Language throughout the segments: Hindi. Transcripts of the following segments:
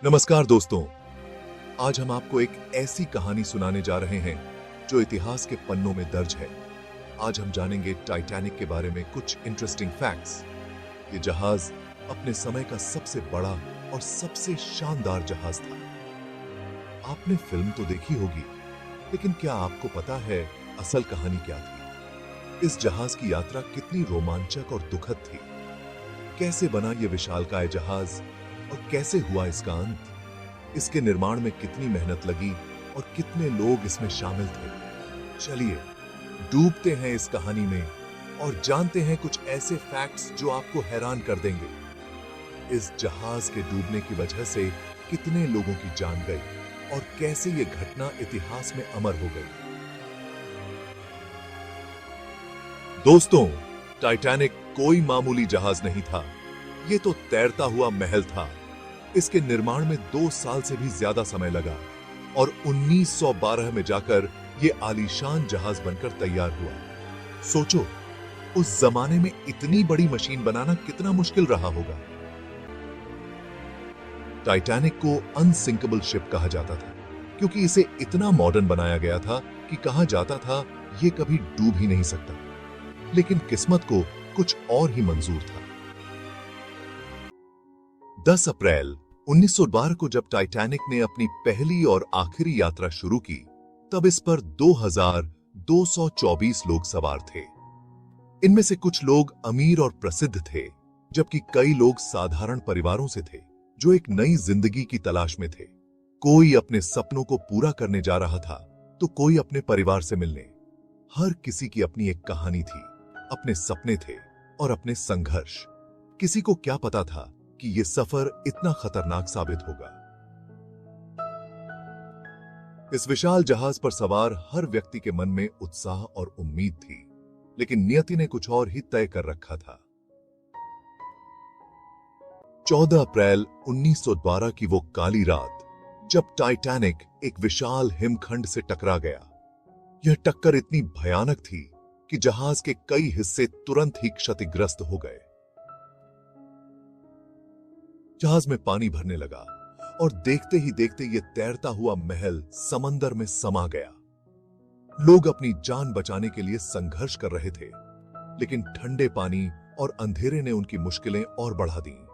नमस्कार दोस्तों, आज हम आपको एक ऐसी कहानी सुनाने जा रहे हैं जो इतिहास के पन्नों में दर्ज है। आज हम जानेंगे टाइटैनिक के बारे में कुछ इंटरेस्टिंग फैक्ट्स। ये जहाज अपने समय का सबसे बड़ा और सबसे शानदार जहाज था। आपने फिल्म तो देखी होगी, लेकिन क्या आपको पता है असल कहानी क्या थी? इस जहाज की यात्रा कितनी रोमांचक और दुखद थी? कैसे बना ये विशालकाय जहाज और कैसे हुआ इसका अंत? इसके निर्माण में कितनी मेहनत लगी और कितने लोग इसमें शामिल थे? चलिए डूबते हैं इस कहानी में और जानते हैं कुछ ऐसे फैक्ट्स जो आपको हैरान कर देंगे। इस जहाज के डूबने की वजह से कितने लोगों की जान गई और कैसे ये घटना इतिहास में अमर हो गई। दोस्तों, टाइटैनिक कोई मामूली जहाज नहीं था। ये तो तैरता हुआ महल था। इसके निर्माण में 2 साल से भी ज्यादा समय लगा और 1912 में जाकर ये आलीशान जहाज बनकर तैयार हुआ। सोचो, उस जमाने में इतनी बड़ी मशीन बनाना कितना मुश्किल रहा होगा। टाइटैनिक को अनसिंकेबल शिप कहा जाता था क्योंकि इसे इतना मॉडर्न बनाया गया था कि कहा जाता था ये कभी डूब ही नहीं सकता। लेकिन किस्मत को कुछ और ही मंजूर था। 10 अप्रैल 1912 को जब टाइटैनिक ने अपनी पहली और आखिरी यात्रा शुरू की, तब इस पर 2224 लोग सवार थे। इनमें से कुछ लोग अमीर और प्रसिद्ध थे, जबकि कई लोग साधारण परिवारों से थे जो एक नई जिंदगी की तलाश में थे। कोई अपने सपनों को पूरा करने जा रहा था तो कोई अपने परिवार से मिलने। हर किसी की अपनी एक कहानी थी, अपने सपने थे और अपने संघर्ष। किसी को क्या पता था कि यह सफर इतना खतरनाक साबित होगा। इस विशाल जहाज पर सवार हर व्यक्ति के मन में उत्साह और उम्मीद थी, लेकिन नियति ने कुछ और ही तय कर रखा था। 14 अप्रैल 1912 की वो काली रात, जब टाइटैनिक एक विशाल हिमखंड से टकरा गया। यह टक्कर इतनी भयानक थी कि जहाज के कई हिस्से तुरंत ही क्षतिग्रस्त हो गए। जहाज में पानी भरने लगा और देखते ही देखते यह तैरता हुआ महल समंदर में समा गया। लोग अपनी जान बचाने के लिए संघर्ष कर रहे थे, लेकिन ठंडे पानी और अंधेरे ने उनकी मुश्किलें और बढ़ा दी।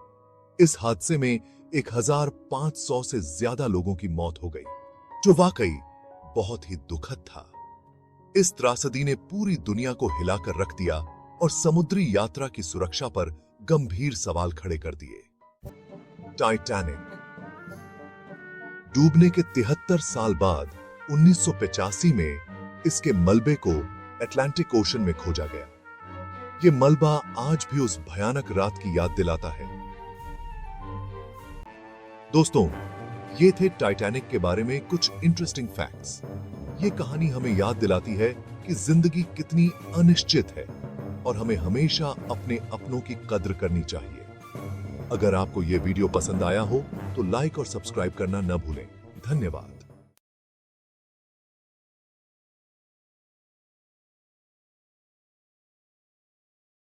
इस हादसे में 1500 से ज्यादा लोगों की मौत हो गई, जो वाकई बहुत ही दुखद था। इस त्रासदी ने पूरी दुनिया को हिलाकर रख दिया और समुद्री यात्रा की सुरक्षा पर गंभीर सवाल खड़े कर दिए। टाइटैनिक डूबने के 73 साल बाद 1985 में इसके मलबे को अटलांटिक ओशन में खोजा गया। यह मलबा आज भी उस भयानक रात की याद दिलाता है। दोस्तों, ये थे टाइटैनिक के बारे में कुछ इंटरेस्टिंग फैक्ट्स। ये कहानी हमें याद दिलाती है कि जिंदगी कितनी अनिश्चित है और हमें हमेशा अपने अपनों की कद्र करनी चाहिए। अगर आपको यह वीडियो पसंद आया हो तो लाइक और सब्सक्राइब करना न भूलें। धन्यवाद।